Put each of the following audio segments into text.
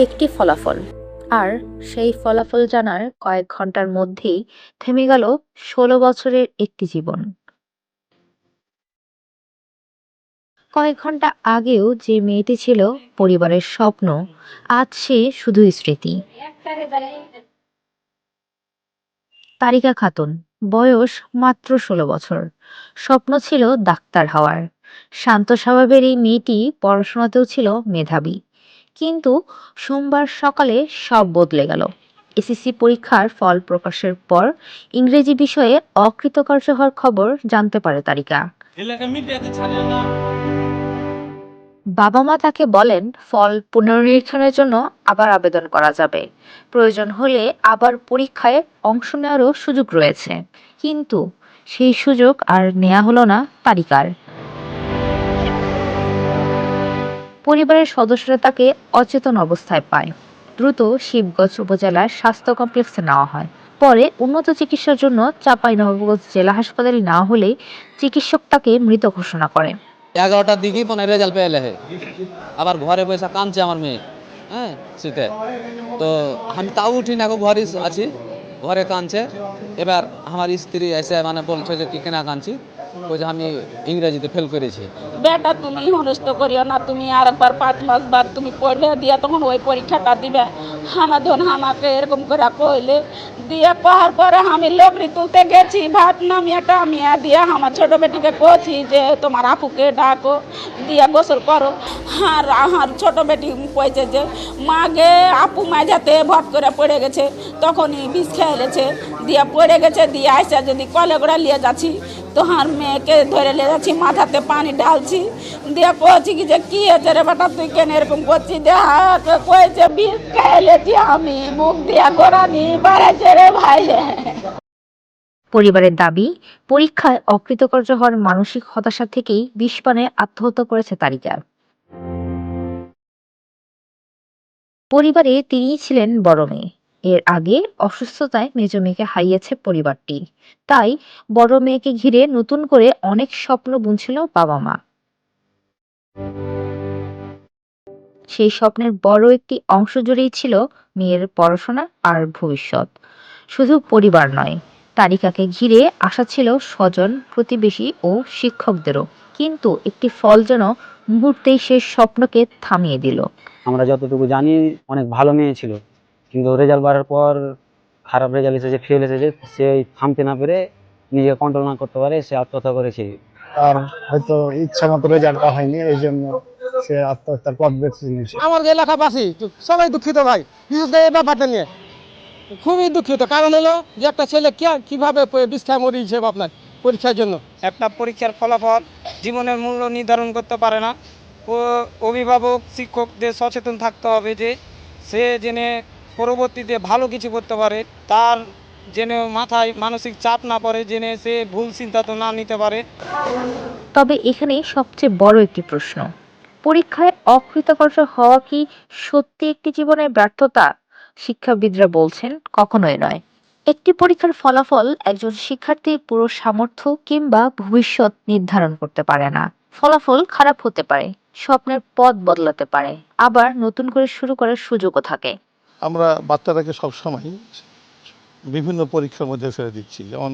একটি ফলাফল। আর সেই ফলাফল জানার কয়েক ঘন্টার মধ্যেই থেমে গেল ১৬ বছরের একটি জীবন। কয়েক ঘন্টা আগেও যে মেয়েটি ছিল পরিবারের স্বপ্ন, আজ সে শুধুই স্মৃতি। তারিকা খাতুন, বয়স মাত্র ১৬ বছর। স্বপ্ন ছিল ডাক্তার হওয়ার। শান্ত স্বভাবের এই মেয়েটি পড়াশোনাতেও ছিল মেধাবী। কিন্তু সোমবার সকালে সব বদলে গেল। এসএসসি পরীক্ষার ফল প্রকাশের পর ইংরেজি বিষয়ে অকৃতকার্য হওয়ার খবর জানতে পারে তারিকা। বাবা মা তাকে বলেন ফল পুনর্নিরীক্ষণের জন্য আবার আবেদন করা যাবে, প্রয়োজন হলে আবার পরীক্ষায় অংশ নেওয়ারও সুযোগ রয়েছে। কিন্তু সেই সুযোগ আর নেওয়া হলো না তারিকার। পরিবারের সদস্যরা তাকে অচেতন অবস্থায় পায়। দ্রুত শিবগঞ্জ উপজেলার স্বাস্থ্য কমপ্লেক্সে নেওয়া হয়। পরে উন্নত চিকিৎসার জন্য চাঁপাইনবাবগঞ্জ জেলা হাসপাতালে নেওয়া হলে চিকিৎসক তাকে মৃত ঘোষণা করেন। 11টার দিকেই মনে হয় রেজাল্ট পেয়ে লেহে আবার ঘরে বসে কাঁদছে আমার মেয়ে। হ্যাঁ, শীতে তো আমি তাও উঠি না, ঘরে আছি, ঘরে কাঁদছে। এবার আমার স্ত্রী এসে মানে বলছে যে কি কেনা কাঁদছি, বলছে আমি ইংরেজিতে ফেল করেছি। বেটা তুমি হনস্ত করিও না, তুমি আর একবার 5 মাস বাদ তুমি পড়বে দিয়া তখন ওই পরীক্ষাটা দিবে। আমাকে এরকম করে কইলে দিয়ে পাহাড় পরে আমি লোকরি তুলতে গেছি, ভাত নামিয়েটা আমি দিয়া আমার ছোট বেটিকে কছি যে তোমার আপুকে ডাকো দিয়া গোসল করো। আর আমার ছোট বেটি কইছে যে মাগে আপু মাঝাতে ভট করে পড়ে গেছে, তখনই বিষ খেয়েছে দিয়া পড়ে গেছে, দিয়ে আইসা যদি কলে গোড়া নিয়ে যাচ্ছি তোহার মেয়েকে ধরে নিয়ে যাচ্ছি, মাথাতে পানি ঢালছি, দিয়ে কছি কি যে কি হয়েছে রে বেটা তুই কেন এরকম করছি, দেখ কয়েছে বিষ খেয়েছি আমি, মুখ দিয়া গোড়ানি বাড়াইছে রে ভাই। পরিবারের দাবি, পরীক্ষায় অকৃতকার্য হওয়ার মানসিক হতাশা থেকেই বিষপানে আত্মহত্যা করেছে তারিকা। পরিবারে তিনিই ছিলেন বড় মেয়ে। এর আগে অসুস্থতায় মেজ মেয়েকে হারিয়েছে পরিবারটি। তাই বড় মেয়েকে ঘিরে নতুন করে অনেক স্বপ্ন বুনছিল বাবা মা। সেই স্বপ্নের বড় একটি অংশ জুড়েই ছিল মেয়ের পড়াশোনা আর ভবিষ্যৎ। শুধু পরিবার নয়, তারিকাকে ঘিরে আশা ছিল স্বজন, প্রতিবেশী ও শিক্ষকদেরও। কিন্তু একটি ফল যেন মুহূর্তেই সে স্বপ্নকে থামিয়ে দিল। আমরা যতটুকু জানি অনেক ভালো মেয়ে ছিল, কিন্তু রেজাল্ট বাড়ার পর খারাপ রেজাল্ট এসেছে, ফেল এসেছে, সে থামতে না পেরে, নিজেকে কন্ট্রোল না করতে পারে, সে আত্মহত্যা করেছে। আর হয়তো ইচ্ছা মতো রেজাল্টটা হয়নি, এই জন্য সে আত্মহত্যার পথ বেছে নিয়েছে। আমার এলাকাবাসী সবাই দুঃখিত ভাই, বিশেষ করে এই ব্যাপারটা নিয়ে খুবই দুঃখিত। কারণ হলো যে একটা ছেলে কিভাবে বিষ্ঠায় মরিয়েছে আপনার পরীক্ষার জন্য। একটা পরীক্ষার ফলাফল জীবনের মূল্য নির্ধারণ করতে পারে না। ও অভিভাবক শিক্ষকদের সচেতন থাকতে হবে যে সে জেনে পরবর্তীতে ভালো কিছু করতে পারে, তার যেন মাথায় মানসিক চাপ না পড়ে, জেনে সে ভুল সিদ্ধান্ত না নিতে পারে। তবে এখানে সবচেয়ে বড় একটি প্রশ্ন, পরীক্ষায় অকৃতকার্য হওয়া কি সত্যি একটি জীবনের ব্যর্থতা? শিক্ষাবিদরা বলছেন কখনোই নয়। একটি পরীক্ষার ফলাফল একজন শিক্ষার্থীর পুরো সামর্থ্য কিংবা ভবিষ্যৎ নির্ধারণ করতে পারে না। ফলাফল খারাপ হতে পারে, স্বপ্নের পথ বদলাতে পারে, আবার নতুন করে শুরু করার সুযোগও থাকে। আমরা বাচ্চাটাকে সবসময় বিভিন্ন পরীক্ষার মধ্যে ফেলে দিচ্ছি। যেমন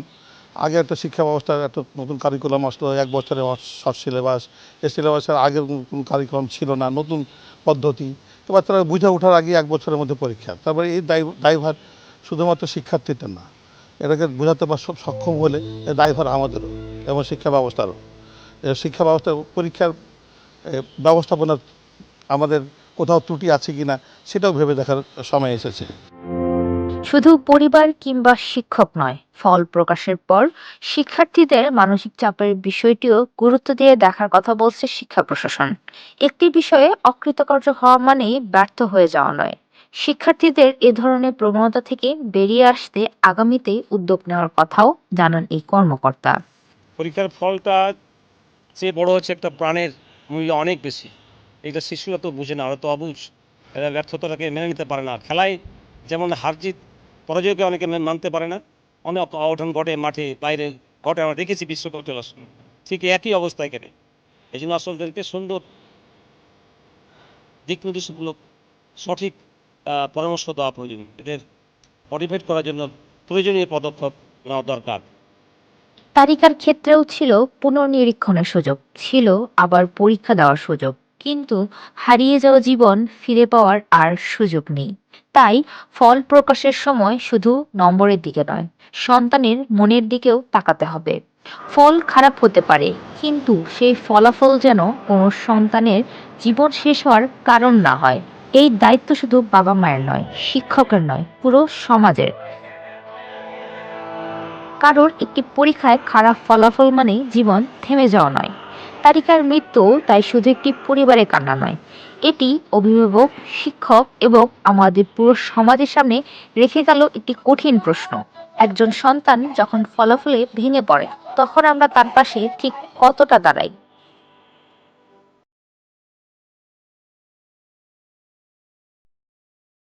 আগে একটা শিক্ষা ব্যবস্থার একটা নতুন কারিকুলাম আসলো, 1 বছরের শর্ট সিলেবাস। এই সিলেবাসের আগের কোনো কারিকুলাম ছিল না, নতুন পদ্ধতি। তো বাচ্চারা বুঝে ওঠার আগে 1 বছরের মধ্যে পরীক্ষা। তারপরে এই দায়ভার শুধুমাত্র শিক্ষার্থীদের না, এটাকে বোঝাতে সক্ষম হলে এই দায়ভার আমাদেরও এবং শিক্ষা ব্যবস্থারও। শিক্ষা ব্যবস্থা পরীক্ষার ব্যবস্থাপনার আমাদের কোথাও ত্রুটি আছে কিনা সেটাও ভেবে দেখার সময় এসেছে। শুধু পরিবার কিংবা শিক্ষক নয়, ফল প্রকাশের পর শিক্ষার্থীদের মানসিক চাপের বিষয়টিও গুরুত্ব দিয়ে দেখার কথা বলছে শিক্ষা প্রশাসন। একটি বিষয়ে অকৃতকার্য হওয়া মানেই ব্যর্থ হয়ে যাওয়া নয়। শিক্ষার্থীদের এ ধরনের প্রবণতা থেকে বেরিয়ে আসতে আগামীতে উদ্যোগ নেওয়ার কথাও জানান এই কর্মকর্তা। পরীক্ষার ফলটা চেয়ে বড় হচ্ছে একটা প্রাণের মূল্য অনেক বেশি। এটা শিশুরা তো বুঝে না, ওরা তো অবুঝ, এরা ব্যর্থতাটাকে মেনে নিতে পারে না। খেলায় যেমন হার জিত পরাজয়কে অনেকে মানতে পারে না, অনেক অঘটন ঘটে মাঠে বাইরে ঘটে, আমরা দেখেছি বিশ্বকাপ চলার সময় ঠিক একই অবস্থায় কেটে। এই জন্য আসলদেরকে সুন্দর দিক নির্দেশমূলক সঠিক পরামর্শ দেওয়া প্রয়োজন, এদের মোটিভেট করার জন্য প্রয়োজনীয় পদক্ষেপ নেওয়া দরকার। তালিকার ক্ষেত্রেও ছিল পুনর্নিরীক্ষণের সুযোগ, ছিল আবার পরীক্ষা দেওয়ার সুযোগ, কিন্তু হারিয়ে যাওয়া জীবন ফিরে পাওয়ার আর সুযোগ নেই। তাই ফল প্রকাশের সময় শুধু নম্বরের দিকে নয়, সন্তানের মনের দিকেও তাকাতে হবে। ফল খারাপ হতে পারে, কিন্তু সেই ফলাফল যেন কোনো সন্তানের জীবন শেষ হওয়ার কারণ না হয়। এই দায়িত্ব শুধু বাবা মায়ের নয়, শিক্ষকের নয়, পুরো সমাজের। কারোর একটি পরীক্ষায় খারাপ ফলাফল মানে জীবন থেমে যাওয়া নয়। তারিকার মৃত্যু তাই শুধু একটি পরিবারের কান্না নয়, এটি অভিভাবক, শিক্ষক এবং আমাদের পুরো সমাজের সামনে রেখে গেল একটি কঠিন প্রশ্ন। একজন সন্তান যখন ফলাফলে ভেঙে পড়ে, তখন আমরা তার পাশে ঠিক কতটা দাঁড়াই?